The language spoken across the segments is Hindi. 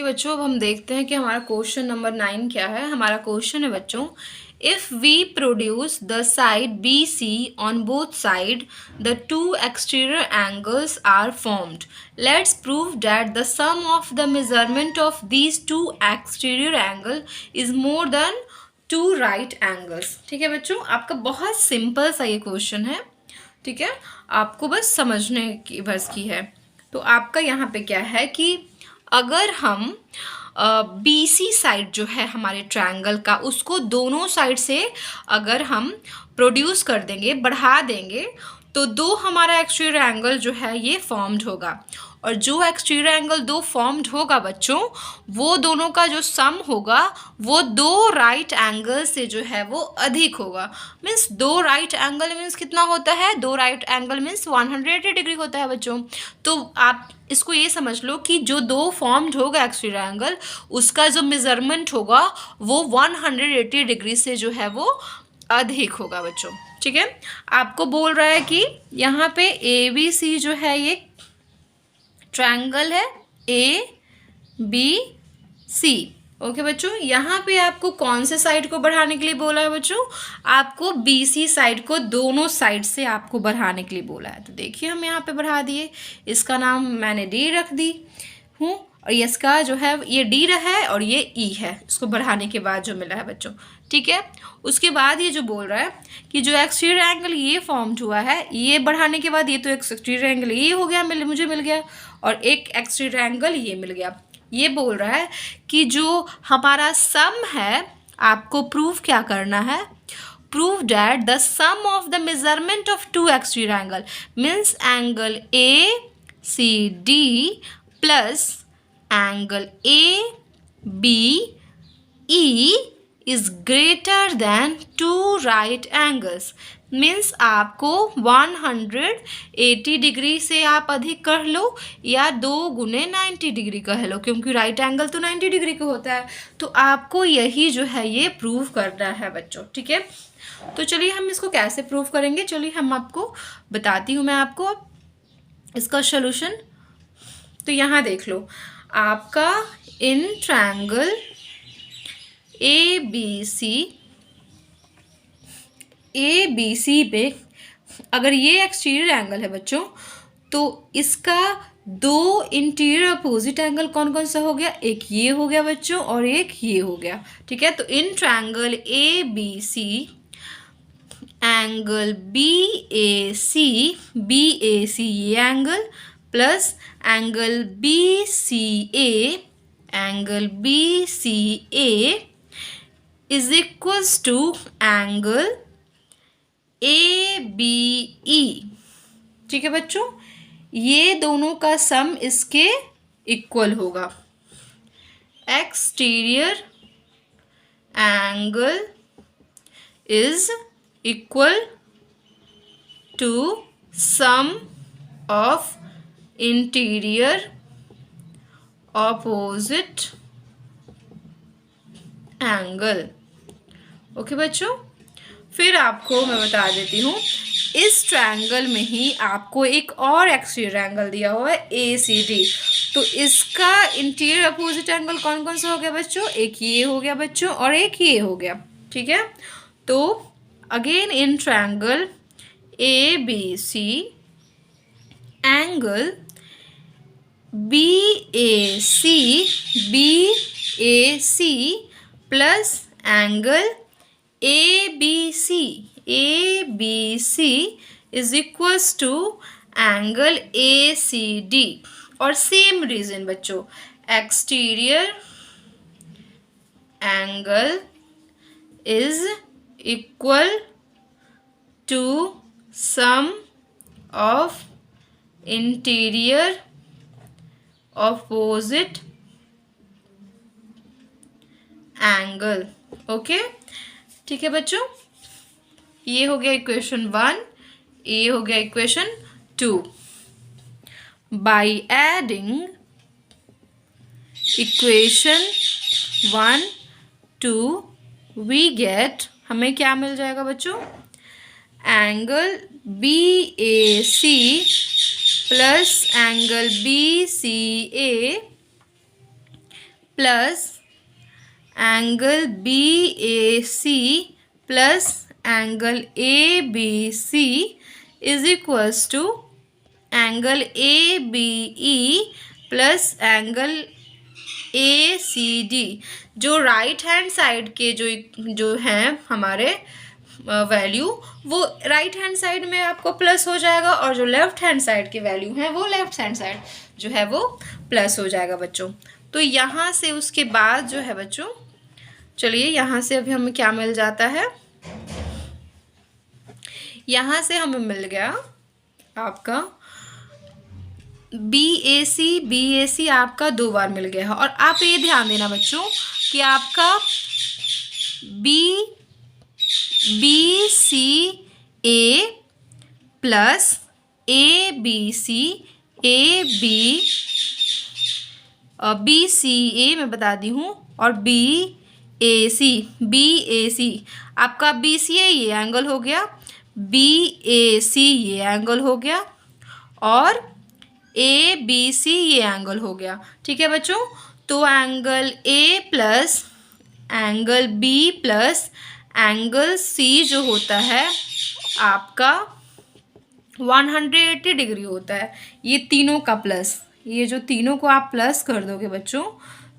बच्चों, अब हम देखते हैं कि हमारा क्वेश्चन नंबर 9 क्या है। हमारा क्वेश्चन है बच्चों, if we produce the side B C on both side the two exterior angles are formed, let's prove that the sum of the measurement of these two exterior angle is more than two right angles. ठीक है बच्चों, आपका बहुत सिंपल सा ये क्वेश्चन है। ठीक है, आपको बस समझने की बस की है। तो आपका यहाँ पे क्या है कि अगर हम बी सी साइड जो है हमारे ट्रायंगल का, उसको दोनों साइड से अगर हम प्रोड्यूस कर देंगे, बढ़ा देंगे, तो दो हमारा एक्सटीरियर एंगल जो है ये फॉर्म्ड होगा। और जो एक्सटीरियर एंगल दो फॉर्म्ड होगा बच्चों, वो दोनों का जो सम होगा वो दो राइट एंगल से जो है वो अधिक होगा। मीन्स दो राइट एंगल मीन्स कितना होता है? दो राइट एंगल मीन्स 180 डिग्री होता है बच्चों। तो आप इसको ये समझ लो कि जो दो फॉर्म्ड होगा एक्सटीरियर एंगल, उसका जो मेजरमेंट होगा वो 180 डिग्री से जो है वो अधिक होगा बच्चों। ठीक है, आपको बोल रहा है कि यहाँ पे ए बी सी जो है ये ट्रायंगल है, ए बी सी। ओके बच्चों, यहाँ पे आपको कौन से साइड को बढ़ाने के लिए बोला है बच्चों? आपको बी सी साइड को दोनों साइड से आपको बढ़ाने के लिए बोला है। तो देखिए हम यहाँ पे बढ़ा दिए, इसका नाम मैंने डी रख दी हूँ, और इसका जो है ये डी रहा है और ये ई है, इसको बढ़ाने के बाद जो मिला है बच्चों। ठीक है, उसके बाद ये जो बोल रहा है कि जो एक्सटीरियर एंगल ये फॉर्म्ड हुआ है, ये बढ़ाने के बाद ये तो एक्सटीरियर एंगल ये हो गया, मुझे मिल गया, और एक एक्सटीरियर एंगल ये मिल गया। ये बोल रहा है कि जो हमारा सम है, आपको प्रूव क्या करना है? Prove that the sum of the measurement of two exterior angle means angle A C D plus angle A B E is greater than two right angles. Means आपको 180 डिग्री से आप अधिक कर लो या 2 गुने 90 डिग्री कह लो, क्योंकि राइट एंगल तो 90 डिग्री का होता है। तो आपको यही जो है ये प्रूव करना है बच्चों। ठीक है, तो चलिए हम इसको कैसे प्रूव करेंगे, चलिए हम आपको बताती हूँ मैं आपको इसका सोल्यूशन। तो यहाँ देख लो, आपका इन ट्रायंगल ए बी सी पे अगर ये एक्सटीरियर एंगल है बच्चों, तो इसका दो इंटीरियर अपोजिट एंगल कौन कौन सा हो गया? एक ये हो गया बच्चों और एक ये हो गया। ठीक है, तो in triangle A B C angle B A C ये angle plus angle B C A is equals to angle ABE। ठीक है बच्चों, ये दोनों का सम इसके इक्वल होगा। Exterior angle is equal to sum of interior opposite angle. Okay बच्चों, फिर आपको मैं बता देती हूँ, इस ट्रायंगल में ही आपको एक और एक्सटीरियर एंगल दिया हुआ है ए सी डी। तो इसका इंटीरियर अपोजिट एंगल कौन कौन सा हो गया बच्चों? एक ये हो गया बच्चों और एक ये हो गया। ठीक है, तो again in triangle A B C angle B A C plus angle A B C is equals to angle A C D. और सेम रीजन बच्चों, exterior angle is equal to sum of interior opposite angle. Okay, ठीक है बच्चों, ये हो गया इक्वेशन 1, ये हो गया equation 2। By adding equation 1 2 we get, हमें क्या मिल जाएगा बच्चों? Angle B A C plus angle B C A plus angle B A C plus angle A B C is equals to angle A B E plus angle A C D. जो राइट हैंड साइड के जो हैं हमारे वैल्यू, वो राइट हैंड साइड में आपको प्लस हो जाएगा, और जो लेफ्ट हैंड साइड की वैल्यू है वो लेफ्ट हैंड साइड जो है वो प्लस हो जाएगा बच्चों। तो यहाँ से उसके बाद जो है बच्चों, चलिए यहाँ से अभी हमें क्या मिल जाता है, यहाँ से हमें मिल गया आपका बी ए सी आपका 2 बार मिल गया है। और आप ये ध्यान देना बच्चों कि आपका B C A plus A B C A मैं बता दी हूँ, और बी ए सी आपका बी सी ए ये एंगल हो गया, बी ए सी ये एंगल हो गया, और ए बी सी ये एंगल हो गया। ठीक है बच्चों, तो angle A plus angle B plus angle C जो होता है आपका 180 डिग्री होता है। ये तीनों का प्लस, ये जो तीनों को आप प्लस कर दोगे बच्चों,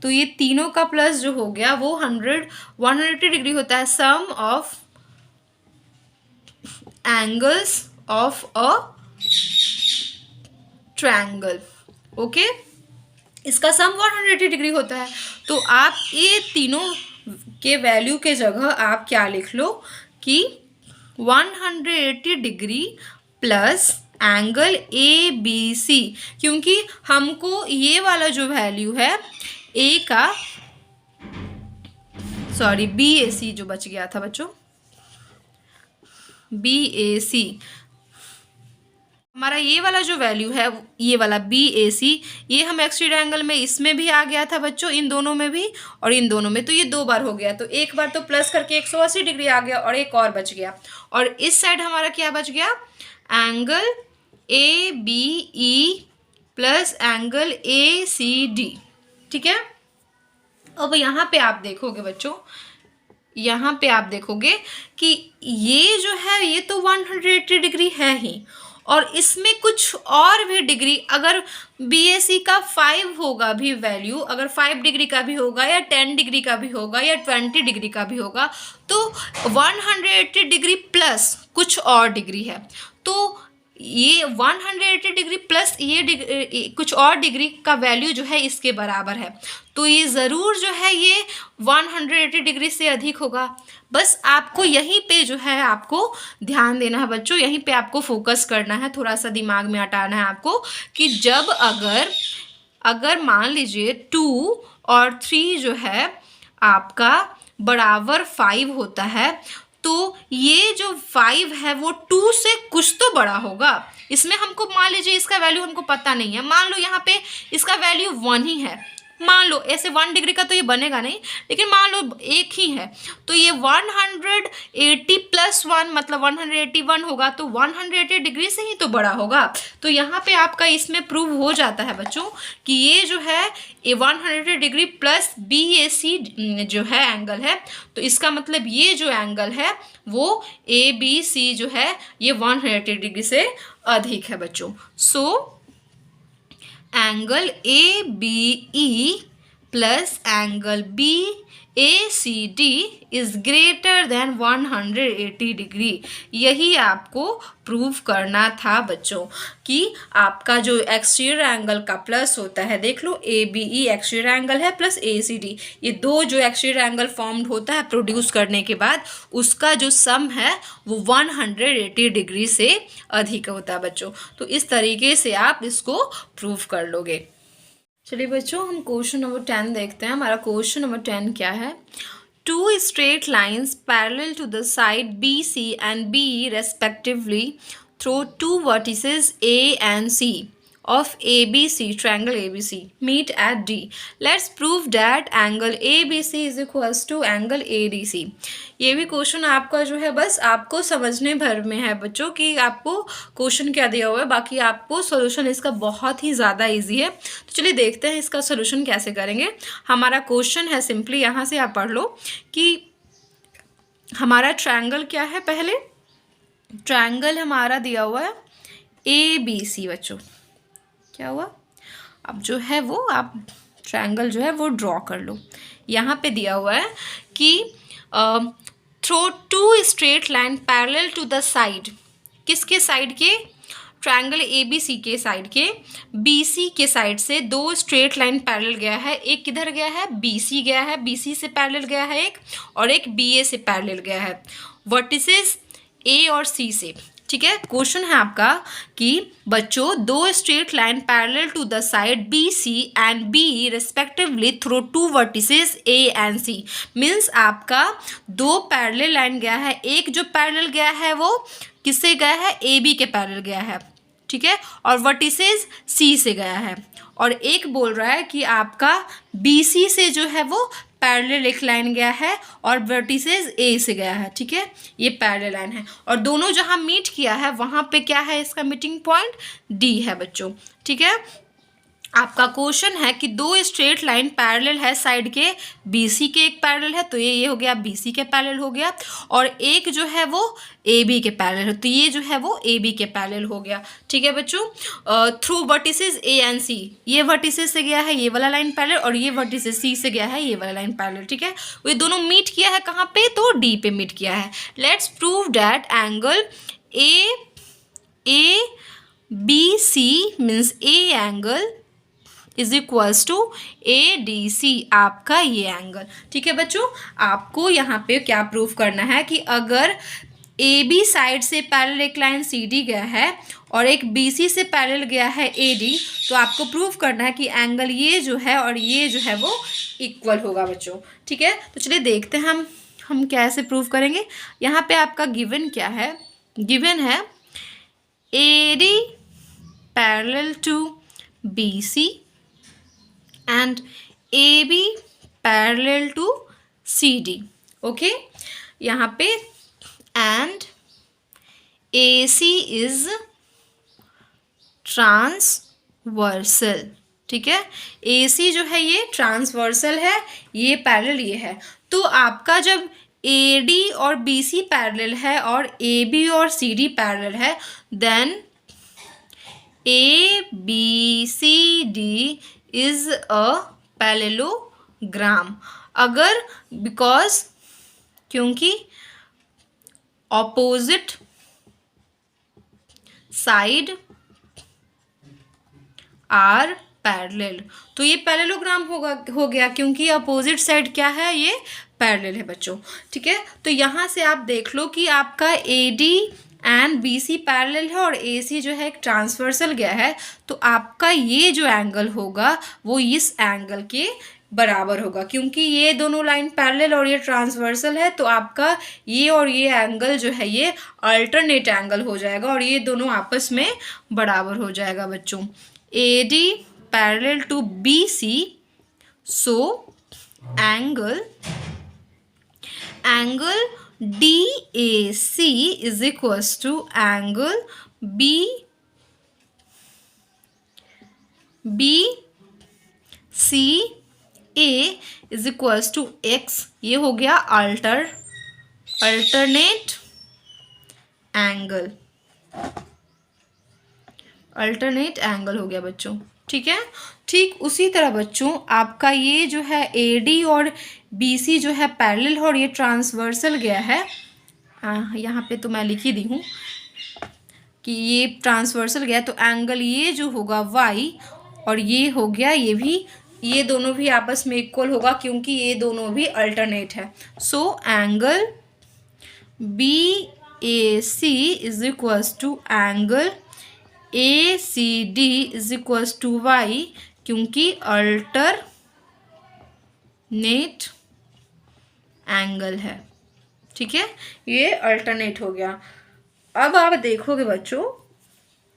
तो ये तीनों का प्लस जो हो गया वो 180 डिग्री होता है। Sum of angles of a triangle, okay, इसका सम 180 डिग्री होता है। तो आप ये तीनों के वैल्यू के जगह आप क्या लिख लो कि 180 degree plus angle A B C, क्योंकि हमको ये वाला जो वैल्यू है ए का, सॉरी बी ए सी जो बच गया था बच्चों, बी ए सी हमारा ये वाला जो वैल्यू है, ये वाला बी ए सी, ये हम एक्सट्रीड एंगल में इसमें भी आ गया था बच्चों, इन दोनों में भी और इन दोनों में, तो ये 2 बार हो गया। तो एक बार तो प्लस करके 180 डिग्री आ गया और एक और बच गया, और इस साइड हमारा क्या बच गया, angle A B E plus angle A C D. ठीक है, अब यहाँ पे आप देखोगे बच्चों, यहाँ पे आप देखोगे कि ये जो है ये तो 180 डिग्री है ही, और इसमें कुछ और भी डिग्री, अगर बी ए सी का 5 होगा भी वैल्यू, अगर 5 डिग्री का भी होगा या 10 डिग्री का भी होगा या 20 डिग्री का भी होगा, तो 180 डिग्री प्लस कुछ और डिग्री है, तो ये 180 डिग्री प्लस ये कुछ और डिग्री का वैल्यू जो है इसके बराबर है, तो ये ज़रूर जो है ये 180 डिग्री से अधिक होगा। बस आपको यहीं पे जो है आपको ध्यान देना है बच्चों, यहीं पे आपको फोकस करना है, थोड़ा सा दिमाग में हटाना है आपको कि जब अगर मान लीजिए 2 और 3 जो है आपका बराबर 5 होता है, तो ये जो 5 है वो 2 से कुछ तो बड़ा होगा। इसमें हमको मान लीजिए इसका वैल्यू हमको पता नहीं है, मान लो यहाँ पे इसका वैल्यू 1 ही है, मान लो ऐसे 1 डिग्री का तो ये बनेगा नहीं, लेकिन मान लो 1 ही है, तो ये 180 प्लस 1 मतलब 181 होगा, तो 180 डिग्री से ही तो बड़ा होगा। तो यहाँ पे आपका इसमें प्रूव हो जाता है बच्चों कि ये जो है ये 180 डिग्री प्लस बी ए सी जो है एंगल है, तो इसका मतलब ये जो एंगल है वो ए बी सी जो है ये 180 डिग्री से अधिक है बच्चों। So angle A B E plus angle B A C D is greater than 180 degree. यही आपको प्रूव करना था बच्चों कि आपका जो एक्सटीरियर एंगल का प्लस होता है, देख लो A B E exterior angle है प्लस ए सी डी, ये दो जो एक्सटीरियर एंगल फॉर्म्ड होता है प्रोड्यूस करने के बाद, उसका जो सम है वो 180 डिग्री से अधिक होता है बच्चों। तो इस तरीके से आप इसको प्रूव कर लोगे। चलिए बच्चों हम क्वेश्चन नंबर 10 देखते हैं। हमारा क्वेश्चन नंबर 10 क्या है, 2 straight lines parallel to the side BC and BE respectively through 2 vertices A and C of ABC, triangle ABC, meet at D. Let's prove that angle ABC is equals to angle ADC. ये भी क्वेश्चन आपका जो है बस आपको समझने भर में है बच्चों कि आपको क्वेश्चन क्या दिया हुआ है, बाकी आपको सॉल्यूशन इसका बहुत ही ज़्यादा इजी है। तो चलिए देखते हैं इसका सॉल्यूशन कैसे करेंगे। हमारा क्वेश्चन है सिंपली, यहाँ से आप पढ़ लो कि हमारा ट्रायंगल क्या है। पहले ट्रायंगल हमारा दिया हुआ है ABC बच्चों, क्या हुआ, अब जो है वो आप ट्रायंगल जो है वो ड्रॉ कर लो। यहाँ पे दिया हुआ है कि through two straight line parallel to the side, किसके साइड के, ट्रायंगल ABC के साइड के, BC के साइड से दो स्ट्रेट लाइन पैरेलल गया है। एक किधर गया है, BC गया है, BC से पैरेलल गया है एक, और एक BA से पैरेलल गया है, वर्टिसेस A और C से। ठीक है, क्वेश्चन है आपका कि बच्चों दो straight line parallel to the side BC and B respectively through two vertices A and C। Means आपका दो पैरेलल लाइन गया है, एक जो पैरेलल गया है वो किससे गया है, AB के पैरेलल गया है, ठीक है, और वर्टिसेस C से गया है, और एक बोल रहा है कि आपका BC से जो है वो पैरेलल एक लाइन गया है और वर्टिसेस A से गया है। ठीक है, ये पैरेलल लाइन है और दोनों जहां मीट किया है वहां पे क्या है, इसका मीटिंग पॉइंट D है बच्चों। ठीक है, आपका क्वेश्चन है कि दो स्ट्रेट लाइन पैरेलल है साइड के, BC के एक पैरेलल है तो ये हो गया BC के पैरेलल हो गया, और एक जो है वो AB के पैरेलल है तो ये जो है वो AB के पैरेलल हो गया। ठीक है बच्चों, through vertices A and C, ये वर्टिसेस से गया है ये वाला लाइन पैरेलल, और ये वर्टिसेस C से गया है ये वाला लाइन पैरेलल। ठीक है, ये दोनों मीट किया है कहाँ पे, तो D पे मीट किया है। Let's prove that angle ABC means A angle is equals to ADC, आपका ये एंगल। ठीक है बच्चों, आपको यहाँ पे क्या प्रूफ करना है कि अगर AB साइड से पैरेलल एक लाइन CD गया है और एक BC से पैरेलल गया है AD, तो आपको प्रूफ करना है कि एंगल ये जो है और ये जो है वो इक्वल होगा बच्चों। ठीक है, तो चलिए देखते हैं हम कैसे प्रूफ करेंगे। यहाँ पे आपका गिवन क्या है, गिवन है AD parallel to BC and AB parallel to CD। Okay, यहाँ पे and AC is ट्रांसवर्सल। ठीक है, AC जो है ये ट्रांसवर्सल है, ये पैरेलल ये है, तो आपका जब AD और BC पैरेलल है और AB और CD पैरेलल है, then ABCD is a parallelogram. अगर बिकॉज क्योंकि ऑपोजिट साइड आर पैरेलल, तो ये पैरेललोग्राम हो गया क्योंकि अपोजिट साइड क्या है, ये पैरेलल है बच्चों। ठीक है, तो यहाँ से आप देख लो कि आपका AD एंड BC पैरेलल है और AC जो है एक ट्रांसवर्सल गया है, तो आपका ये जो एंगल होगा वो इस एंगल के बराबर होगा, क्योंकि ये दोनों लाइन पैरेलल और ये ट्रांसवर्सल है, तो आपका ये और ये एंगल जो है ये अल्टरनेट एंगल हो जाएगा और ये दोनों आपस में बराबर हो जाएगा बच्चों। AD parallel to BC, so angle DAC is equals to angle BCA is equals to X। ये हो गया अल्टरनेट एंगल हो गया बच्चों। ठीक है, ठीक उसी तरह बच्चों आपका ये जो है AD और BC जो है पैरेलल और ये ट्रांसवर्सल गया है, हाँ यहाँ पे तो मैं लिख ही दी हूँ कि ये ट्रांसवर्सल गया, तो एंगल ये जो होगा Y और ये हो गया ये भी, ये दोनों भी आपस में इक्वल होगा क्योंकि ये दोनों भी अल्टरनेट है। So angle BAC is equals to angle ACD is equals to Y, क्योंकि अल्टरनेट एंगल है। ठीक है, ये अल्टरनेट हो गया। अब आप देखोगे बच्चों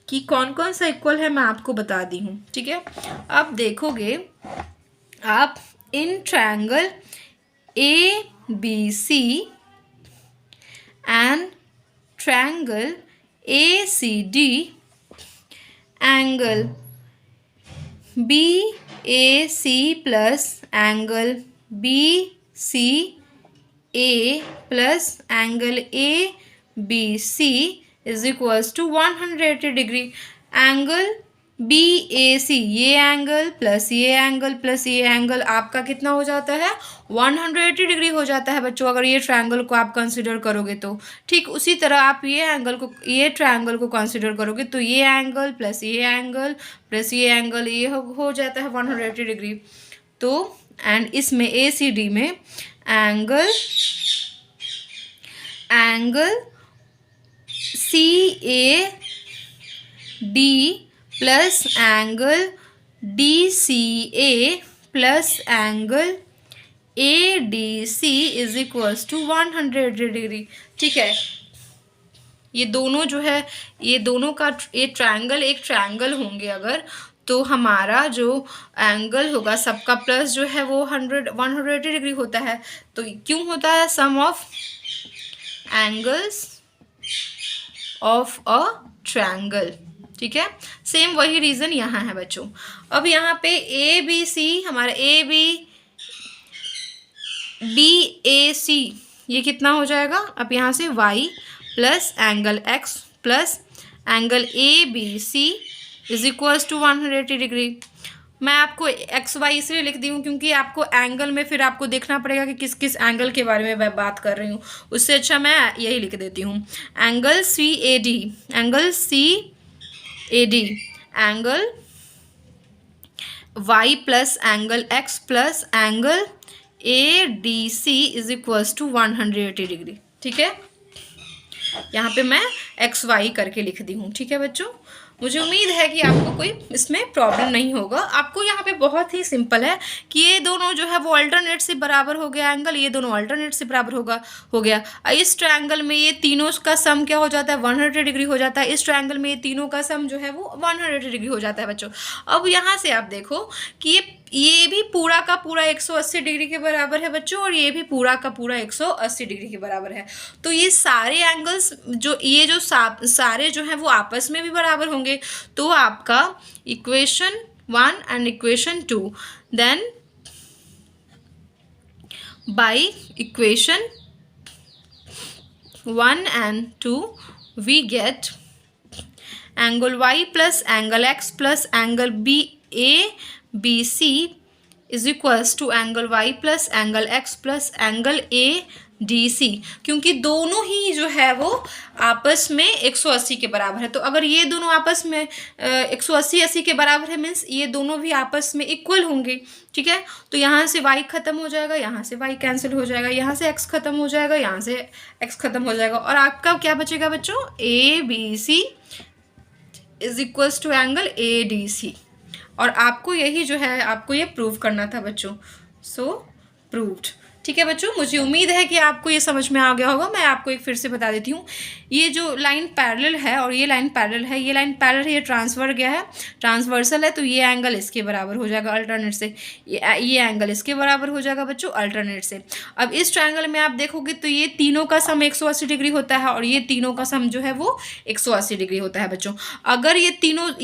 कि कौन कौन सा इक्वल है मैं आपको बता दी हूँ, ठीक है। अब देखोगे आप in triangle ABC and triangle ACD, angle BAC plus angle BCA plus angle ABC is equals to 180 degree. Angle BAC, ये एंगल प्लस ये एंगल प्लस ये एंगल आपका कितना हो जाता है, 180 डिग्री हो जाता है बच्चों, अगर ये ट्रायंगल को आप कंसिडर करोगे तो। ठीक उसी तरह आप ये ट्रायंगल को कंसिडर करोगे तो ये एंगल प्लस ये एंगल प्लस ये एंगल ये हो जाता है 180 डिग्री। तो एंड इसमें ACD में angle CAD plus angle DCA plus angle ADC is equals to 180 degree. ठीक है, ये दोनों जो है, ये दोनों का ये ट्रायंगल एक ट्रायंगल होंगे अगर, तो हमारा जो एंगल होगा सबका प्लस जो है वो 180 डिग्री होता है। तो क्यों होता है, sum of angles of a triangle. ठीक है, सेम वही रीज़न यहाँ है बच्चों। अब यहाँ पे ABC हमारा BAC ये कितना हो जाएगा, अब यहाँ से y plus angle x plus angle ABC is equals to 180 degree. मैं आपको XY इसलिए लिख दी हूँ क्योंकि आपको एंगल में फिर आपको देखना पड़ेगा कि किस किस एंगल के बारे में मैं बात कर रही हूँ, उससे अच्छा मैं यही लिख देती हूँ। Angle CAD, angle y plus angle x plus angle ADC is equals to 180 degree. ठीक है, यहाँ पे मैं XY करके लिख दी हूँ। ठीक है बच्चों, मुझे उम्मीद है कि आपको कोई इसमें प्रॉब्लम नहीं होगा। आपको यहाँ पे बहुत ही सिंपल है कि ये दोनों जो है वो अल्टरनेट से बराबर हो गया एंगल, ये दोनों अल्टरनेट से बराबर हो गया। इस ट्रायंगल में ये तीनों का सम क्या हो जाता है, 180 डिग्री हो जाता है। इस ट्रायंगल में ये तीनों का सम जो है वो 180 डिग्री हो जाता है बच्चों। अब यहाँ से आप देखो कि ये भी पूरा का पूरा 180 डिग्री के बराबर है बच्चों, और ये भी पूरा का पूरा 180 डिग्री के बराबर है। तो ये सारे एंगल्स जो सारे जो हैं वो आपस में भी बराबर होंगे। तो आपका equation 1 and equation 2, then by equation 1 and 2 we get angle y plus angle x plus angle BC is equals to angle y plus angle x plus angle ADC, क्योंकि दोनों ही जो है वो आपस में 180 के बराबर है। तो अगर ये दोनों आपस में 180 के बराबर है, मीन्स ये दोनों भी आपस में इक्वल होंगे। ठीक है, तो यहाँ से y खत्म हो जाएगा, यहाँ से y कैंसिल हो जाएगा, यहाँ से x खत्म हो जाएगा, यहाँ से x खत्म हो जाएगा, और आपका क्या बचेगा बच्चों, ABC is equals to angle ADC। और आपको यही जो है आपको ये प्रूव करना था बच्चों। सो प्रूव्ड। ठीक है बच्चों, मुझे उम्मीद है कि आपको ये समझ में आ गया होगा। मैं आपको एक फिर से बता देती हूँ, ये जो लाइन पैरेलल है और ये लाइन पैरेलल है, ये लाइन पैरेलल है, ये ट्रांसफर गया है, ट्रांसवर्सल है, तो ये एंगल इसके बराबर हो जाएगा अल्टरनेट से, ये एंगल इसके बराबर हो जाएगा बच्चों अल्टरनेट से। अब इस ट्रायंगल में आप देखोगे तो ये तीनों का सम 180 डिग्री होता है और ये तीनों का सम जो है वो 180 डिग्री होता है बच्चों। अगर ये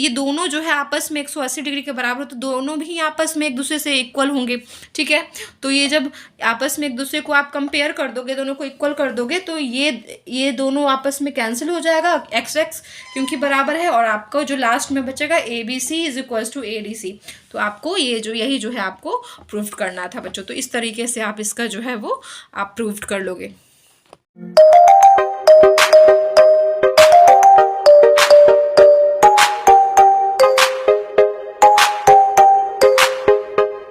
दोनों जो है आपस में 180 डिग्री के बराबर हो तो दोनों भी आपस में एक दूसरे से इक्वल होंगे। ठीक है, तो ये जब आपस में एक दूसरे को आप कंपेयर कर दोगे, दोनों को इक्वल कर दोगे, तो ये दोनों आपस में कैंसिल हो जाएगा x क्योंकि बराबर है, और आपका जो लास्ट में बचेगा ABC is equals to ADC। तो आपको यही जो है आपको प्रूव करना था बच्चों। तो इस तरीके से आप इसका जो है वो आप प्रूव कर लोगे।